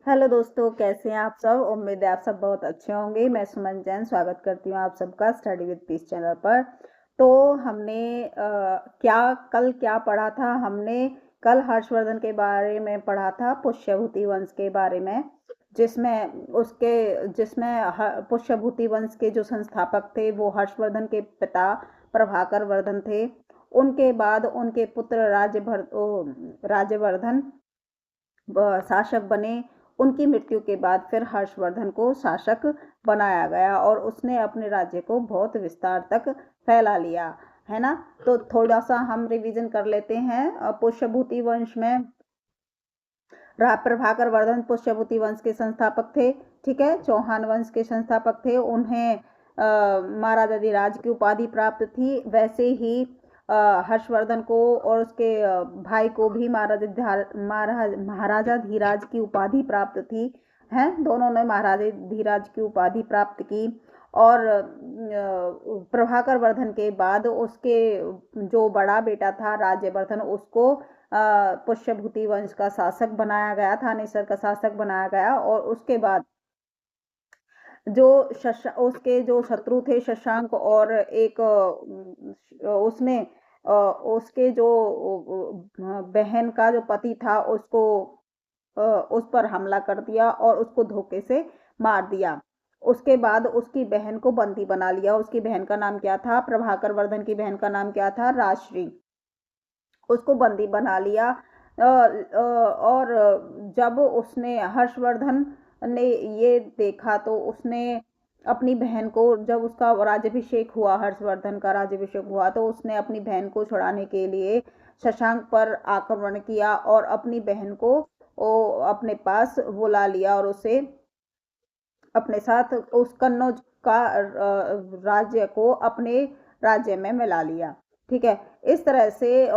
Hello दोस्तों, कैसे हैं आप सब। उम्मीद है आप सब बहुत अच्छे होंगे। मैं सुमन जैन स्वागत करती हूँ आप सबका स्टडी विद पीस चैनल पर। तो हमने कल क्या पढ़ा था। हमने कल हर्षवर्धन के बारे में पढ़ा था, पुष्यभूति वंश के बारे में, जिसमें पुष्यभूति वंश के जो संस्थापक थे वो हर्षवर्धन के पिता प्रभाकर वर्धन थे। उनके बाद उनके पुत्र राज्यवर्धन शासक बने। उनकी मृत्यु के बाद फिर हर्षवर्धन को शासक बनाया गया और उसने अपने राज्य को बहुत विस्तार तक फैला लिया, है ना। तो थोड़ा सा हम रिवीजन कर लेते हैं। पुष्यभूति वंश में प्रभाकर वर्धन पुष्यभूति वंश के संस्थापक थे। ठीक है, चौहान वंश के संस्थापक थे। उन्हें महाराजाधिराज की उपाधि प्राप्त थी। वैसे ही हर्षवर्धन को और उसके भाई को भी महाराजाधिराज की उपाधि प्राप्त थी। हैं, दोनों ने महाराजाधिराज की उपाधि प्राप्त की। और प्रभाकर वर्धन के बाद उसके जो बड़ा बेटा था राज्यवर्धन, उसको पुष्यभूति वंश का शासक बनाया गया, थानेसर का शासक बनाया गया। और उसके बाद जो उसके जो शत्रु थे शशांक, और एक उसने उसके जो बहन का जो पति था उसको उस पर हमला कर दिया और उसको धोखे से मार दिया। उसके बाद उसकी बहन को बंदी बना लिया। उसकी बहन का नाम क्या था? प्रभाकर वर्धन की बहन का नाम क्या था? राजश्री। उसको बंदी बना लिया। और जब उसने हर्षवर्धन ने ये देखा तो उसने अपनी बहन को, जब उसका राज्याभिषेक हुआ, हर्षवर्धन का राज्याभिषेक हुआ, तो उसने अपनी बहन को छुड़ाने के लिए शशांक पर आक्रमण किया और अपनी बहन को अपने पास बुला लिया और उसे अपने साथ उस कन्नौज का राज्य को अपने राज्य में मिला लिया। ठीक है, इस तरह से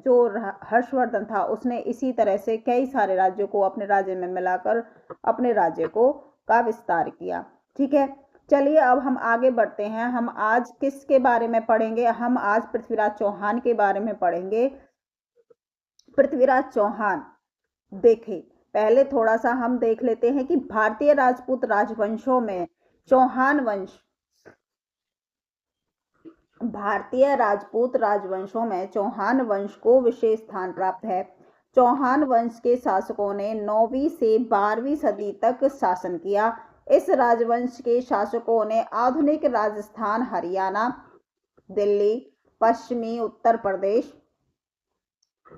जो हर्षवर्धन था उसने इसी तरह से कई सारे राज्यों को अपने राज्य में मिलाकर अपने राज्य को का विस्तार किया। ठीक है, चलिए अब हम आगे बढ़ते हैं। हम आज किसके बारे में पढ़ेंगे? हम आज पृथ्वीराज चौहान के बारे में पढ़ेंगे। पृथ्वीराज चौहान, देखें, पहले थोड़ा सा हम देख लेते हैं कि भारतीय राजपूत राजवंशों में चौहान वंश, भारतीय राजपूत राजवंशों में चौहान वंश को विशेष स्थान प्राप्त है। चौहान वंश के शासकों ने 9वीं से 12वीं सदी तक शासन किया। इस राजवंश के शासकों ने आधुनिक राजस्थान, हरियाणा, दिल्ली, पश्चिमी उत्तर प्रदेश,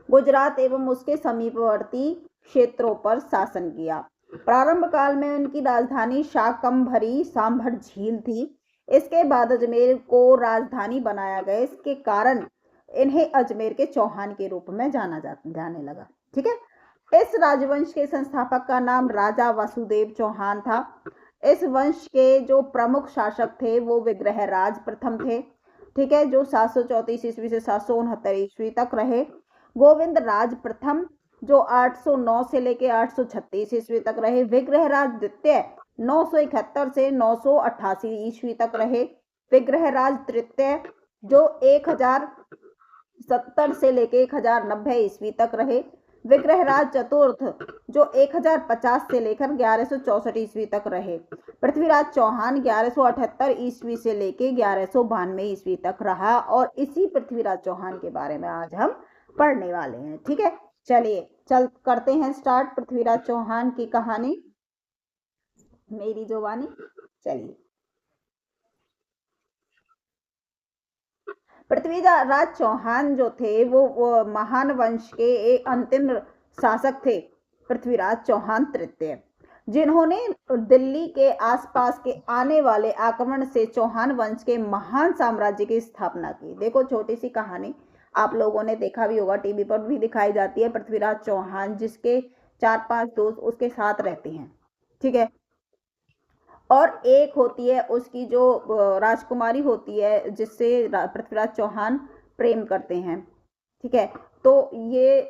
गुजरात एवं उसके समीपवर्ती क्षेत्रों पर शासन किया। प्रारंभ काल में उनकी राजधानी शाकंभरी सांभर झील थी। इसके बाद अजमेर को राजधानी बनाया गया। इसके कारण इन्हें अजमेर के चौहान के रूप में जाने लगा। ठीक है, इस राजवंश के संस्थापक का नाम राजा वासुदेव चौहान था। इस वंश के जो प्रमुख शासक थे वो विग्रहराज प्रथम थे। ठीक है, जो 734 ईस्वी से 769 ईस्वी तक रहे। गोविंद राज प्रथम, जो 809 से लेके 836 ईस्वी तक रहे। विग्रहराज द्वितीय 971 से 988 ईस्वी तक रहे। विग्रहराज तृतीय, जो 1070 से लेके 1090 ईस्वी तक रहे। विग्रहराज चतुर्थ, जो 1050 से लेकर 1164 ईस्वी तक रहे। पृथ्वीराज चौहान 1178 ईस्वी से लेके 1192 ईस्वी तक रहा। और इसी पृथ्वीराज चौहान के बारे में आज हम पढ़ने वाले हैं। ठीक है, चलिए करते हैं स्टार्ट पृथ्वीराज चौहान की कहानी, मेरी जो वाणी। चलिए, पृथ्वीराज चौहान जो थे वो महान वंश के एक अंतिम शासक थे। पृथ्वीराज चौहान तृतीय, जिन्होंने दिल्ली के आसपास के आने वाले आक्रमण से चौहान वंश के महान साम्राज्य की स्थापना की। देखो, छोटी सी कहानी, आप लोगों ने देखा भी होगा, टीवी पर भी दिखाई जाती है। पृथ्वीराज चौहान, जिसके 4-5 दोस्त उसके साथ रहते हैं। ठीक है, और एक होती है उसकी जो राजकुमारी होती है जिससे पृथ्वीराज चौहान प्रेम करते हैं। ठीक है, तो ये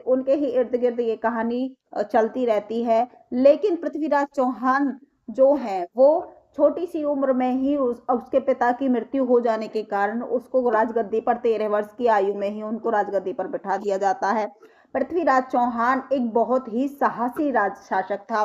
उनके ही इर्द गिर्द ये कहानी चलती रहती है। लेकिन पृथ्वीराज चौहान जो है वो छोटी सी उम्र में ही उसके पिता की मृत्यु हो जाने के कारण उसको राजगद्दी पर 13 वर्ष की आयु में ही उनको राजगद्दी पर बिठा दिया जाता है। पृथ्वीराज चौहान एक बहुत ही साहसी राज शासक था।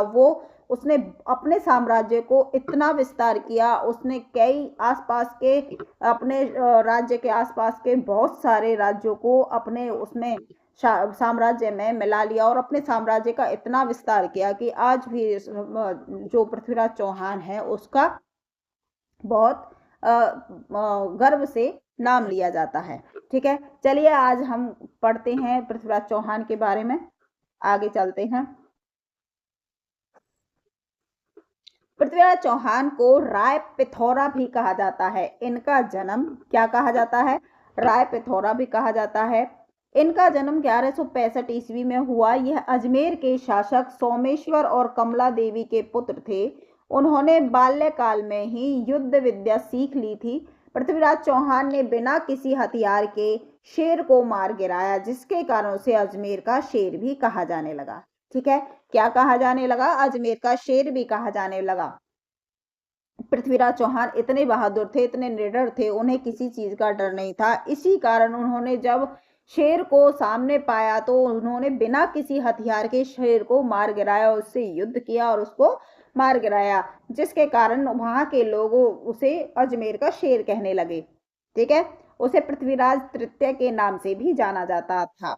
उसने अपने साम्राज्य को इतना विस्तार किया, उसने कई आसपास के अपने राज्य के आसपास के बहुत सारे राज्यों को अपने उसमें साम्राज्य में मिला लिया और अपने साम्राज्य का इतना विस्तार किया कि आज भी जो पृथ्वीराज चौहान है उसका बहुत गर्व से नाम लिया जाता है। ठीक है, चलिए आज हम पढ़ते हैं पृथ्वीराज चौहान के बारे में, आगे चलते हैं। पृथ्वीराज चौहान को राय पिथौरा भी कहा जाता है। इनका जन्म क्या कहा जाता है? राय पिथौरा भी कहा जाता है। इनका जन्म 1165 ईस्वी में हुआ। यह अजमेर के शासक सोमेश्वर और कमला देवी के पुत्र थे। उन्होंने बाल्यकाल में ही युद्ध विद्या सीख ली थी। पृथ्वीराज चौहान ने बिना किसी हथियार के शेर को मार गिराया, जिसके कारण उसे अजमेर का शेर भी कहा जाने लगा। ठीक है, क्या कहा जाने लगा? अजमेर का शेर भी कहा जाने लगा। पृथ्वीराज चौहान इतने बहादुर थे, इतने निडर थे, उन्हें किसी चीज का डर नहीं था। इसी कारण उन्होंने जब शेर को सामने पाया तो उन्होंने बिना किसी हथियार के शेर को मार गिराया, उससे युद्ध किया और उसको मार गिराया, जिसके कारण वहां के लोगों उसे अजमेर का शेर कहने लगे। ठीक है, उसे पृथ्वीराज तृतीय के नाम से भी जाना जाता था।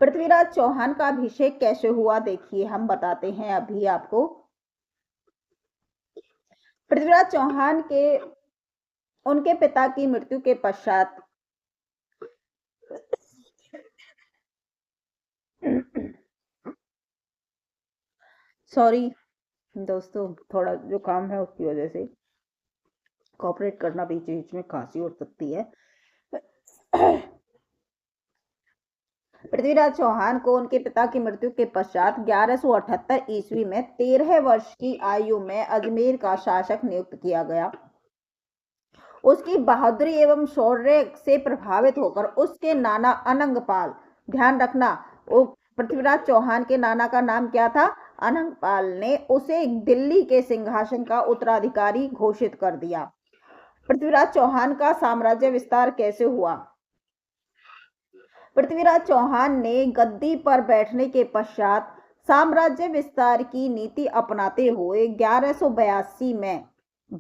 पृथ्वीराज चौहान का अभिषेक कैसे हुआ, देखिए हम बताते हैं अभी आपको। पृथ्वीराज चौहान के उनके पिता की मृत्यु के पश्चात सॉरी दोस्तों, थोड़ा जो काम है उसकी वजह से कॉपरेट करना, बीच बीच में खांसी हो सकती है। पृथ्वीराज चौहान को उनके पिता की मृत्यु के पश्चात 1178 ईस्वी में 13 वर्ष की आयु में अजमेर का शासक नियुक्त किया गया। उसकी बहादुरी एवं शौर्य से प्रभावित होकर उसके नाना अनंगपाल, ध्यान रखना, पृथ्वीराज चौहान के नाना का नाम क्या था? अनंगपाल ने उसे दिल्ली के सिंहासन का उत्तराधिकारी घोषित कर दिया। पृथ्वीराज चौहान का साम्राज्य विस्तार कैसे हुआ? पृथ्वीराज चौहान ने गद्दी पर बैठने के पश्चात साम्राज्य विस्तार की नीति अपनाते हुए 1182 में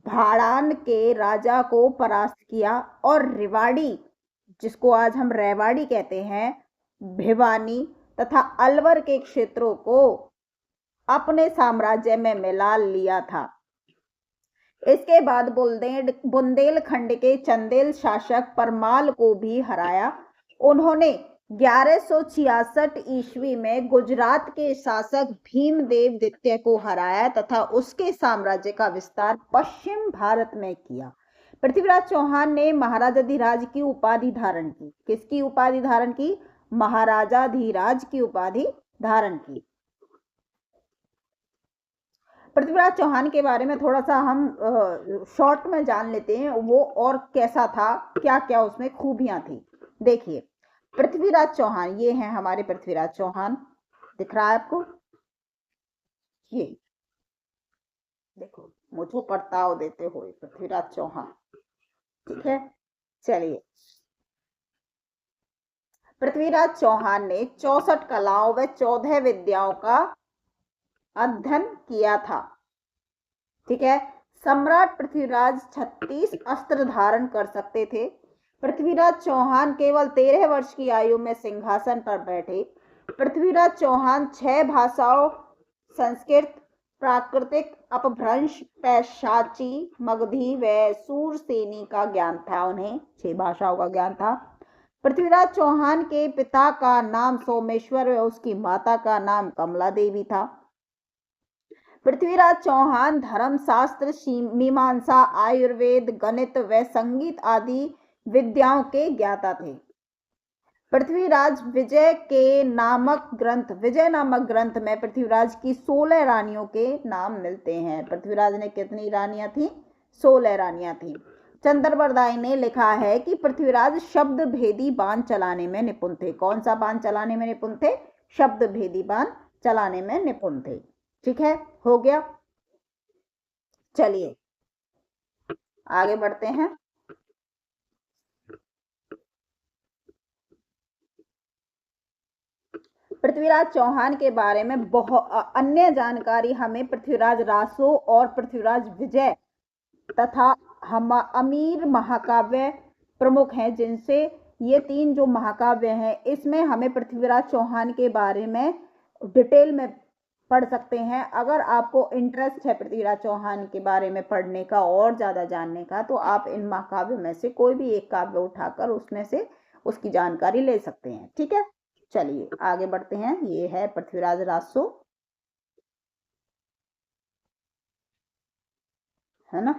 भाड़ान के राजा को परास्त किया और रेवाड़ी, जिसको आज हम रेवाड़ी कहते हैं, भिवानी तथा अलवर के क्षेत्रों को अपने साम्राज्य में मिला लिया था। इसके बाद बुंदेलखंड के चंदेल शासक परमाल को भी हराया। उन्होंने 1166 ईस्वी में गुजरात के शासक भीमदेव द्वितीय को हराया तथा उसके साम्राज्य का विस्तार पश्चिम भारत में किया। पृथ्वीराज चौहान ने महाराजाधिराज की उपाधि धारण की। किसकी उपाधि धारण की? महाराजाधिराज की उपाधि धारण की। पृथ्वीराज चौहान के बारे में थोड़ा सा हम शॉर्ट में जान लेते हैं, वो और कैसा था, क्या क्या उसमें खूबियां थी। देखिए, पृथ्वीराज चौहान, ये हैं हमारे पृथ्वीराज चौहान, दिख रहा है आपको? ये देखो, मुझे प्रस्ताव देते हुए पृथ्वीराज चौहान। ठीक है, चलिए। पृथ्वीराज चौहान ने 64 कलाओं व 14 विद्याओं का अध्ययन किया था। ठीक है, सम्राट पृथ्वीराज 36 अस्त्र धारण कर सकते थे। पृथ्वीराज चौहान केवल 13 वर्ष की आयु में सिंहासन पर बैठे। पृथ्वीराज चौहान 6 भाषाओं, संस्कृत, प्राकृतिक, अपभ्रंश, पैशाची, मगधी व सूरसेनी का ज्ञान था। उन्हें 6 भाषाओं का ज्ञान था। पृथ्वीराज चौहान के पिता का नाम सोमेश्वर व उसकी माता का नाम कमला देवी था। पृथ्वीराज चौहान धर्मशास्त्र, मीमांसा, आयुर्वेद, गणित व संगीत आदि विद्याओं के ज्ञाता थे। पृथ्वीराज विजय नामक ग्रंथ में पृथ्वीराज की 16 रानियों के नाम मिलते हैं। पृथ्वीराज ने कितनी रानियां थी? 16 रानियां थी। चंद्रबरदाई ने लिखा है कि पृथ्वीराज शब्द भेदी बाण चलाने में निपुण थे। कौन सा बाण चलाने में निपुण थे? शब्द भेदी बाण चलाने में निपुण थे। ठीक है, हो गया। चलिए आगे बढ़ते हैं। पृथ्वीराज चौहान के बारे में बहुत अन्य जानकारी हमें पृथ्वीराज रासो और पृथ्वीराज विजय तथा हम अमीर महाकाव्य प्रमुख हैं, जिनसे ये 3 जो महाकाव्य हैं, इसमें हमें पृथ्वीराज चौहान के बारे में डिटेल में पढ़ सकते हैं। अगर आपको इंटरेस्ट है पृथ्वीराज चौहान के बारे में पढ़ने का और ज़्यादा जानने का, तो आप इन महाकाव्यों में से कोई भी एक काव्य उठाकर उसमें से उसकी जानकारी ले सकते हैं। ठीक है, चलिए आगे बढ़ते हैं। ये है पृथ्वीराज रासो, है ना।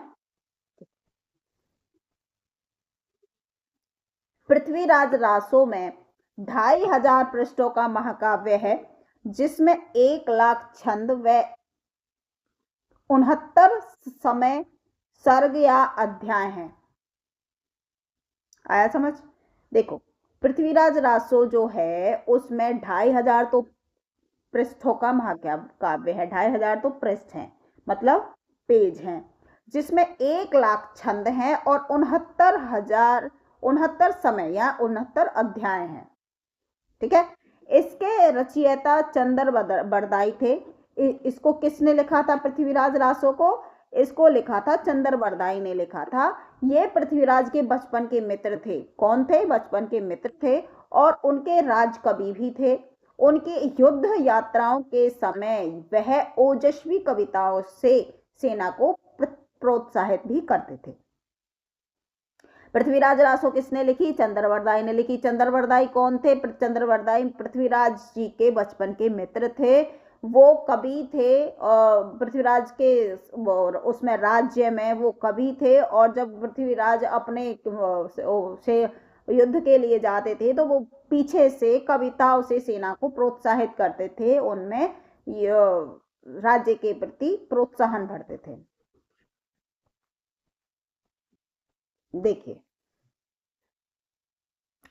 पृथ्वीराज रासो में 2500 पृष्ठों का महाकाव्य है, जिसमें 1,00,000 छंद व 69 समय सर्ग या अध्याय हैं। आया समझ? देखो, पृथ्वीराज रासो जो है उसमें 2500 तो पृष्ठों का महाकाव्य है। 2500 तो पृष्ठ हैं, मतलब पेज हैं, जिसमें 1,00,000 छंद हैं और 69 समय या 69 अध्याय हैं। ठीक है, इसके रचयिता चंदर बरदाई थे। इसको किसने लिखा था? पृथ्वीराज रासो को इसको लिखा था चंदर बरदाई ने लिखा था। ये पृथ्वीराज के बचपन के मित्र थे। कौन थे? बचपन के मित्र थे और उनके राजकवि भी थे। उनकी युद्ध यात्राओं के समय वह ओजस्वी कविताओं से सेना को प्रोत्साहित भी करते थे। पृथ्वीराज रासो किसने लिखी? चंद्रवरदाई ने लिखी। चंद्रवरदाई कौन थे? चंद्रवरदाई पृथ्वीराज जी के बचपन के मित्र थे। वो कवि थे, पृथ्वीराज के उसमें राज्य में वो कवि थे, और जब पृथ्वीराज अपने से युद्ध के लिए जाते थे तो वो पीछे से कविताओं से सेना को प्रोत्साहित करते थे, उनमें राज्य के प्रति प्रोत्साहन भरते थे। देखिए,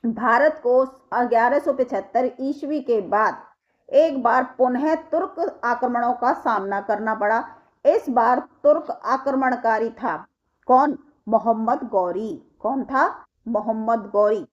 भारत को 1175 ईस्वी के बाद एक बार पुनः तुर्क आक्रमणों का सामना करना पड़ा। इस बार तुर्क आक्रमणकारी था कौन? मोहम्मद गौरी। कौन था? मोहम्मद गौरी।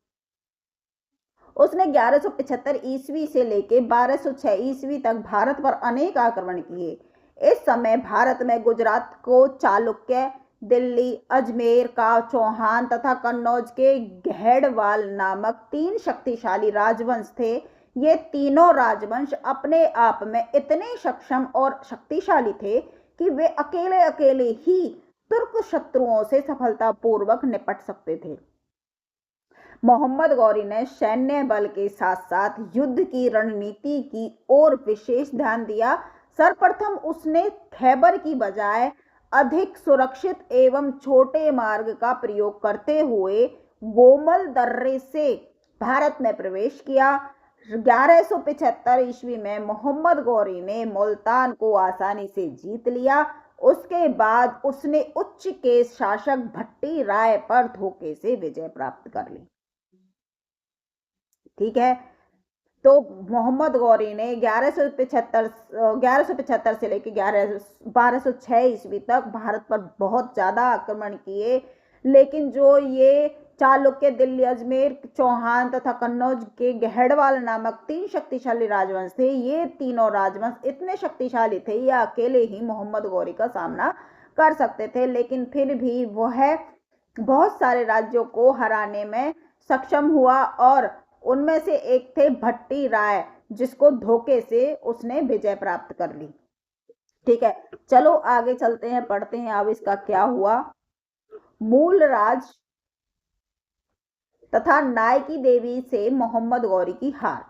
उसने 1175 ईस्वी से लेकर 1206 ईस्वी तक भारत पर अनेक आक्रमण किए। इस समय भारत में गुजरात को चालुक्य, दिल्ली, अजमेर का चौहान तथा कन्नौज के गहड़वाल नामक 3 शक्तिशाली राजवंश थे। ये तीनों राजवंश अपने आप में इतने सक्षम और शक्तिशाली थे कि वे अकेले अकेले ही तुर्क शत्रुओं से सफलतापूर्वक निपट सकते थे। मोहम्मद गौरी ने सैन्य बल के साथ साथ युद्ध की रणनीति की ओर विशेष ध्यान दिया। सर्वप्रथम उसने खैबर की बजाय अधिक सुरक्षित एवं छोटे मार्ग का प्रयोग करते हुए गोमल दर्रे से भारत में प्रवेश किया। 1175 ईस्वी में मोहम्मद गौरी ने मुल्तान को आसानी से जीत लिया। उसके बाद उसने उच्च के शासक भट्टी राय पर धोखे से विजय प्राप्त कर ली। ठीक है, तो मोहम्मद गौरी ने 1175 से लेकर 1206 ईस्वी तक भारत पर बहुत ज्यादा आक्रमण किए, लेकिन जो ये चालुक्य, दिल्ली, अजमेर, चौहान तथा कन्नौज के गहड़वाल नामक 3 शक्तिशाली राजवंश थे, ये तीनों राजवंश इतने शक्तिशाली थे, ये अकेले ही मोहम्मद गौरी का सामना कर सकते थे, लेकिन फिर भी वह बहुत सारे राज्यों को हराने में सक्षम हुआ और उनमें से एक थे भट्टी राय, जिसको धोखे से उसने विजय प्राप्त कर ली। ठीक है, चलो आगे चलते हैं, पढ़ते हैं अब इसका क्या हुआ। मूलराज तथा नायकी देवी से मोहम्मद गौरी की हार।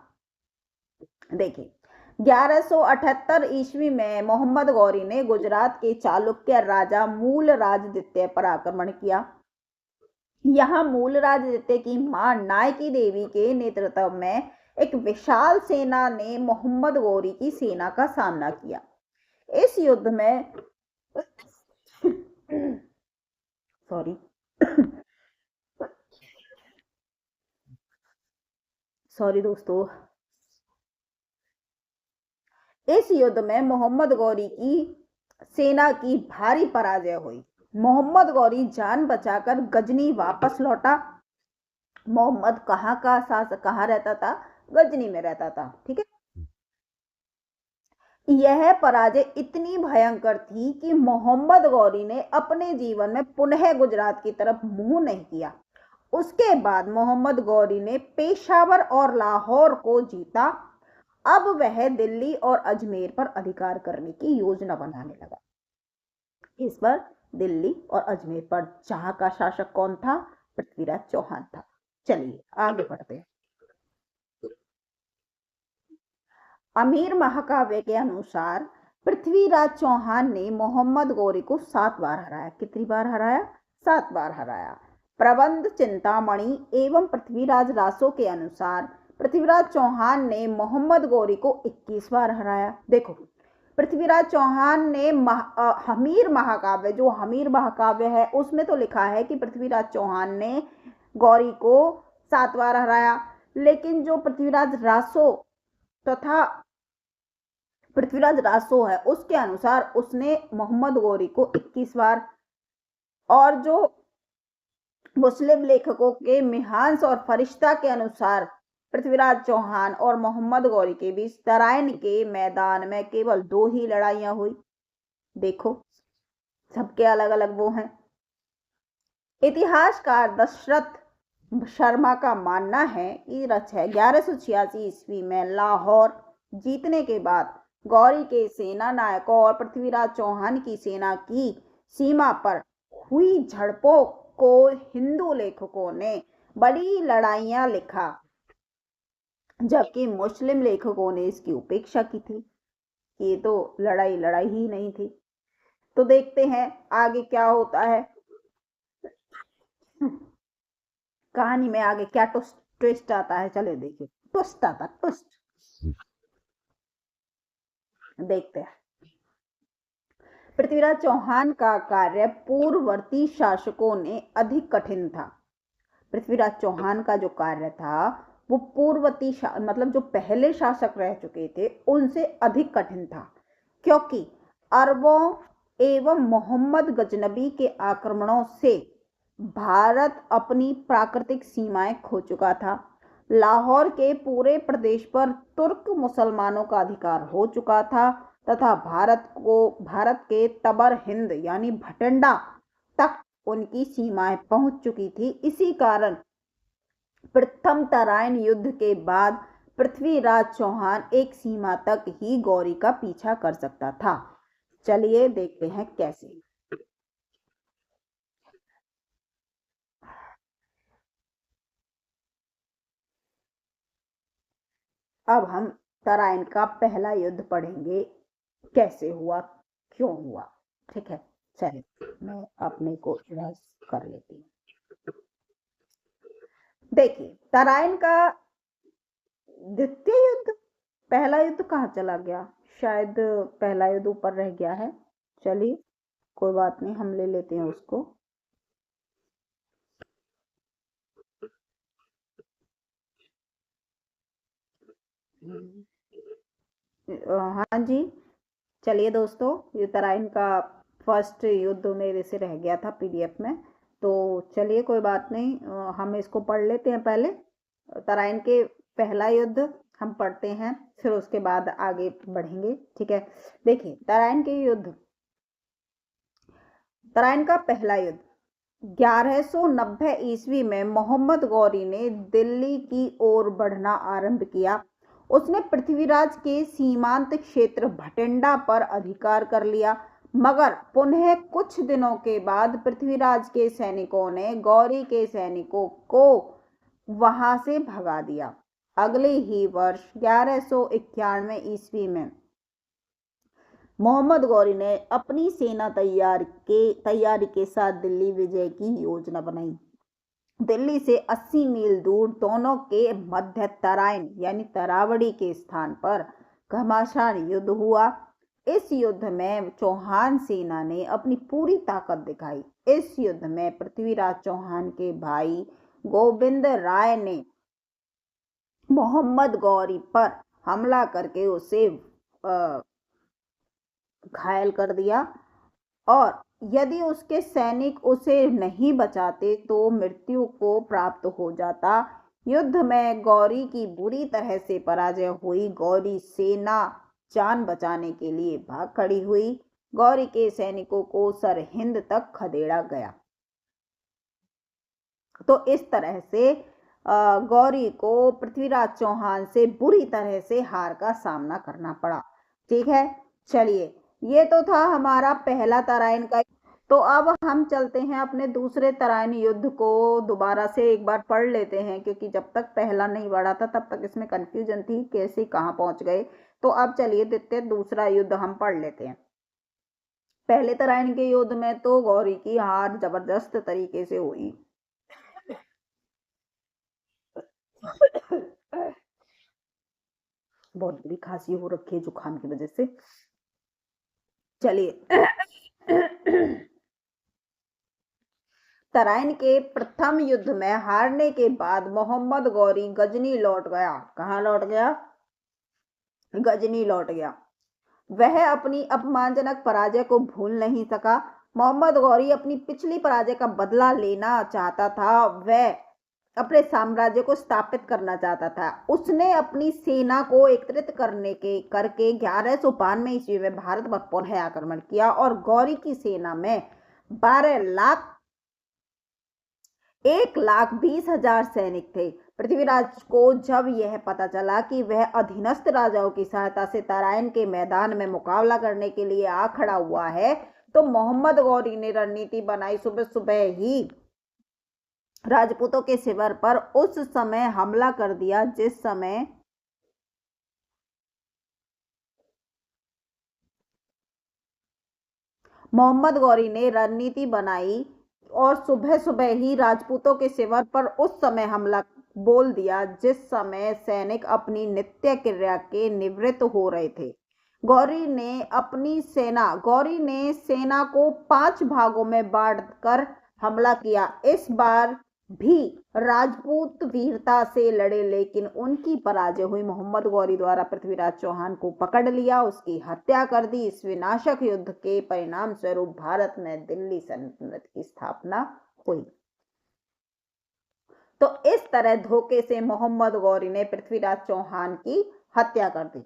देखिए, 1178 ईस्वी में मोहम्मद गौरी ने गुजरात के चालुक्य राजा मूलराज द्वितीय पर आक्रमण किया। यहाँ मूलराज द्वितीय की मां नायकी देवी के नेतृत्व में एक विशाल सेना ने मोहम्मद गौरी की सेना का सामना किया। इस युद्ध में सॉरी दोस्तों, इस युद्ध में मोहम्मद गौरी की सेना की भारी पराजय हुई। मोहम्मद गौरी जान बचाकर गजनी वापस लौटा। मोहम्मद कहाँ रहता था? गजनी में रहता था। ठीक है, यह पराजय इतनी भयंकर थी कि मोहम्मद गौरी ने अपने जीवन में पुनः गुजरात की तरफ मुंह नहीं किया। उसके बाद मोहम्मद गौरी ने पेशावर और लाहौर को जीता। अब वह दिल्ली और अजमेर पर अधिकार करने की योजना बनाने लगा। इस पर दिल्ली और अजमेर पर जहां का शासक कौन था? पृथ्वीराज चौहान था। चलिए आगे बढ़ते हैं। अमीर महाकाव्य के अनुसार पृथ्वीराज चौहान ने मोहम्मद गौरी को 7 बार हराया। कितनी बार हराया? 7 बार हराया। प्रबंध चिंतामणि एवं पृथ्वीराज रासो के अनुसार पृथ्वीराज चौहान ने मोहम्मद गौरी को 21 बार हराया। देखो, पृथ्वीराज चौहान ने हमीर महाकाव्य, जो हमीर महाकाव्य है उसमें तो लिखा है कि पृथ्वीराज चौहान ने गौरी को 7 बार हराया, लेकिन जो पृथ्वीराज रासो तथा पृथ्वीराज रासो है उसके अनुसार उसने मोहम्मद गौरी को 21 बार, और जो मुस्लिम लेखकों के मिहांस और फरिश्ता के अनुसार पृथ्वीराज चौहान और मोहम्मद गौरी के बीच तराइन के मैदान में केवल 2 ही लड़ाइयां हुई। देखो, सबके अलग अलग वो हैं। इतिहासकार दशरथ शर्मा का मानना है कि 1186 ईस्वी में लाहौर जीतने के बाद गौरी के सेना नायकों और पृथ्वीराज चौहान की सेना की सीमा पर हुई झड़पों को हिंदू लेखकों ने बड़ी लड़ाइयां लिखा, जबकि मुस्लिम लेखकों ने इसकी उपेक्षा की थी। ये तो लड़ाई ही नहीं थी। तो देखते हैं आगे क्या होता है, कहानी में आगे क्या ट्विस्ट आता है। चले देखिए, ट्विस्ट आता, ट्विस्ट देखते हैं। पृथ्वीराज चौहान का कार्य पूर्ववर्ती शासकों ने अधिक कठिन था। पृथ्वीराज चौहान का जो कार्य था वो पूर्ववर्ती मतलब जो पहले शासक रह चुके थे उनसे अधिक कठिन था, क्योंकि अरबों एवं मोहम्मद गजनबी के आक्रमणों से भारत अपनी प्राकृतिक सीमाएं खो चुका था। लाहौर के पूरे प्रदेश पर तुर्क मुसलमानों का अधिकार हो चुका था तथा भारत के तबर हिंद यानी भटिंडा तक उनकी सीमाएं पहुंच चुकी थी। इसी कारण प्रथम तराइन युद्ध के बाद पृथ्वीराज चौहान एक सीमा तक ही गौरी का पीछा कर सकता था। चलिए देखते हैं कैसे। अब हम तराइन का पहला युद्ध पढ़ेंगे, कैसे हुआ, क्यों हुआ। ठीक है, चलिए मैं अपने को इरेज कर लेती हूँ। देखिए, तराइन का द्वितीय युद्ध, पहला युद्ध कहाँ चला गया? शायद पहला युद्ध ऊपर रह गया है। चलिए कोई बात नहीं, हम ले लेते हैं उसको। हाँ जी, चलिए दोस्तों, ये तराइन का फर्स्ट युद्ध मेरे से रह गया था पीडीएफ में, तो चलिए कोई बात नहीं, हम इसको पढ़ लेते हैं। पहले तराइन के पहला युद्ध हम पढ़ते हैं, फिर उसके बाद आगे बढ़ेंगे। ठीक है, देखिए तराइन का पहला युद्ध 1190 ईस्वी में मोहम्मद गौरी ने दिल्ली की ओर बढ़ना आरंभ किया। उसने पृथ्वीराज के सीमांत क्षेत्र भटिंडा पर अधिकार कर लिया, मगर पुनः कुछ दिनों के बाद पृथ्वीराज के सैनिकों ने गौरी के सैनिकों को वहां से भगा दिया। अगले ही वर्ष 1191 ईस्वी में मोहम्मद गौरी ने अपनी सेना तैयारी के साथ दिल्ली विजय की योजना बनाई। दिल्ली से 80 मील दूर दोनों के मध्य तराइन यानी तरावड़ी के स्थान पर घमासान युद्ध हुआ। इस युद्ध में चौहान सेना ने अपनी पूरी ताकत दिखाई। इस युद्ध में पृथ्वीराज चौहान के भाई गोविंद राय ने मोहम्मद गौरी पर हमला करके उसे घायल कर दिया, और यदि उसके सैनिक उसे नहीं बचाते तो मृत्यु को प्राप्त हो जाता। युद्ध में गौरी की बुरी तरह से पराजय हुई। गौरी सेना जान बचाने के लिए भाग खड़ी हुई। गौरी के सैनिकों को सरहिंद तक खदेड़ा गया। तो इस तरह से गौरी को पृथ्वीराज चौहान से बुरी तरह से हार का सामना करना पड़ा। ठीक है, चलिए, ये तो था हमारा पहला तराइन का। तो अब हम चलते हैं अपने दूसरे तराइन युद्ध को दोबारा से एक बार पढ़ लेते हैं, क्योंकि जब तक पहला नहीं पढ़ा था तब तक इसमें कंफ्यूजन थी कैसे कहाँ पहुंच गए। तो अब चलिए देखते हैं, दूसरा युद्ध हम पढ़ लेते हैं। पहले तराइन के युद्ध में तो गौरी की हार जबरदस्त तरीके से हुई। बहुत बुरी खांसी हो रखी है जुकाम की वजह से। चलिए, तराइन के प्रथम युद्ध में हारने के बाद मोहम्मद गौरी गजनी लौट गया। कहाँ लौट गया? गजनी लौट गया। वह अपनी अपमानजनक पराजय को भूल नहीं सका। मोहम्मद गौरी अपनी पिछली पराजय का बदला लेना चाहता था। वह अपने साम्राज्य को स्थापित करना चाहता था। उसने अपनी सेना को एकत्रित करके 1192 ईस्वी में भारत पर पुनः आक्रमण किया और गौरी की सेना में 1,20,000 सैनिक थे। पृथ्वीराज को जब यह पता चला कि वह अधीनस्थ राजाओं की सहायता से तराइन के मैदान में मुकाबला करने के लिए आ खड़ा हुआ है, तो मोहम्मद गौरी ने रणनीति बनाई। सुबह सुबह ही राजपूतों के शिविर पर उस समय हमला कर दिया जिस समय मोहम्मद गौरी ने रणनीति बनाई और सुबह सुबह ही राजपूतों के शिविर पर उस समय हमला बोल दिया जिस समय सैनिक अपनी नित्य क्रिया के निवृत्त हो रहे थे। गौरी ने सेना को 5 भागों में बांटकर हमला किया। इस बार भी राजपूत वीरता से लड़े, लेकिन उनकी पराजय हुई। मोहम्मद गौरी द्वारा पृथ्वीराज चौहान को पकड़ लिया, उसकी हत्या कर दी। इस विनाशक युद्ध के परिणाम स्वरूप भारत में दिल्ली सल्तनत की स्थापना हुई। तो इस तरह धोखे से मोहम्मद गौरी ने पृथ्वीराज चौहान की हत्या कर दी।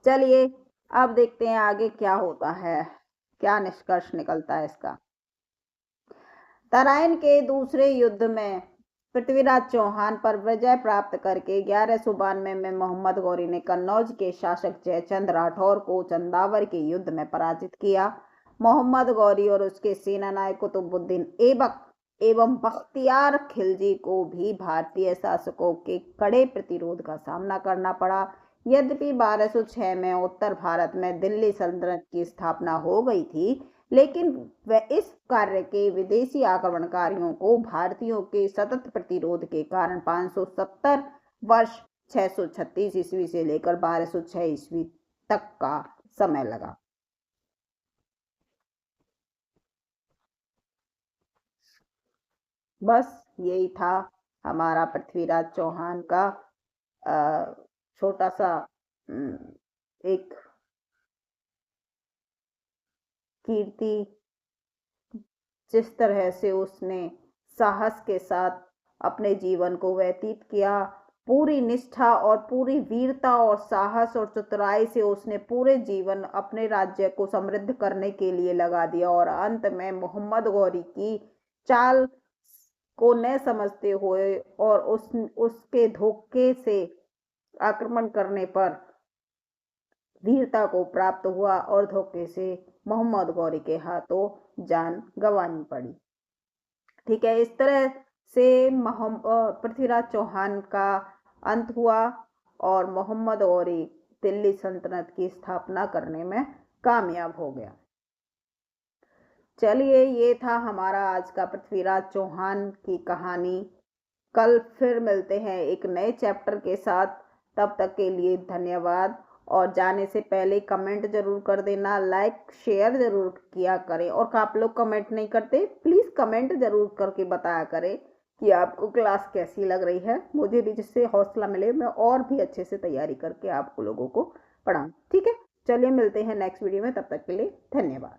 चलिए, अब देखते हैं आगे क्या होता है, क्या निष्कर्ष निकलता है इसका। तराइन के दूसरे युद्ध में पृथ्वीराज चौहान पर विजय प्राप्त करके 1192 में मोहम्मद गौरी ने कन्नौज के शासक जयचंद राठौर को चंदावर के युद्ध में पराजित किया। मोहम्मद गौरी और उसके सेनानायक कुतुबुद्दीन ऐबक एवं बख्तियार खिलजी को भी भारतीय शासकों के कड़े प्रतिरोध का सामना करना पड़ा। यद्यपि 1206 में उत्तर भारत में दिल्ली सल्तनत की स्थापना हो गई थी, लेकिन वह इस कार्य के विदेशी आक्रमणकारियों को भारतीयों के सतत प्रतिरोध के कारण 570 वर्ष 636 ईस्वी से लेकर 1206 ईस्वी तक का समय लगा। बस यही था हमारा पृथ्वीराज चौहान का छोटा सा एक कीर्ति, जिस तरह से उसने साहस के साथ अपने जीवन को व्यतीत किया, पूरी निष्ठा और पूरी वीरता और साहस और चतुराई से उसने पूरे जीवन अपने राज्य को समृद्ध करने के लिए लगा दिया और अंत में मोहम्मद गौरी की चाल को न समझते हुए और उसके धोखे से आक्रमण करने पर वीरता को प्राप्त हुआ और धोखे से मोहम्मद गौरी के हाथों जान गंवानी पड़ी। ठीक है, इस तरह से पृथ्वीराज चौहान का अंत हुआ और मोहम्मद गौरी दिल्ली सल्तनत की स्थापना करने में कामयाब हो गया। चलिए, ये था हमारा आज का पृथ्वीराज चौहान की कहानी। कल फिर मिलते हैं एक नए चैप्टर के साथ। तब तक के लिए धन्यवाद। और जाने से पहले कमेंट जरूर कर देना, लाइक शेयर जरूर किया करें। और आप लोग कमेंट नहीं करते, प्लीज़ कमेंट जरूर करके बताया करें कि आपको क्लास कैसी लग रही है, मुझे भी जिससे हौसला मिले मैं और भी अच्छे से तैयारी करके आप लोगों को पढ़ाऊँ। ठीक है, चलिए मिलते हैं नेक्स्ट वीडियो में, तब तक के लिए धन्यवाद।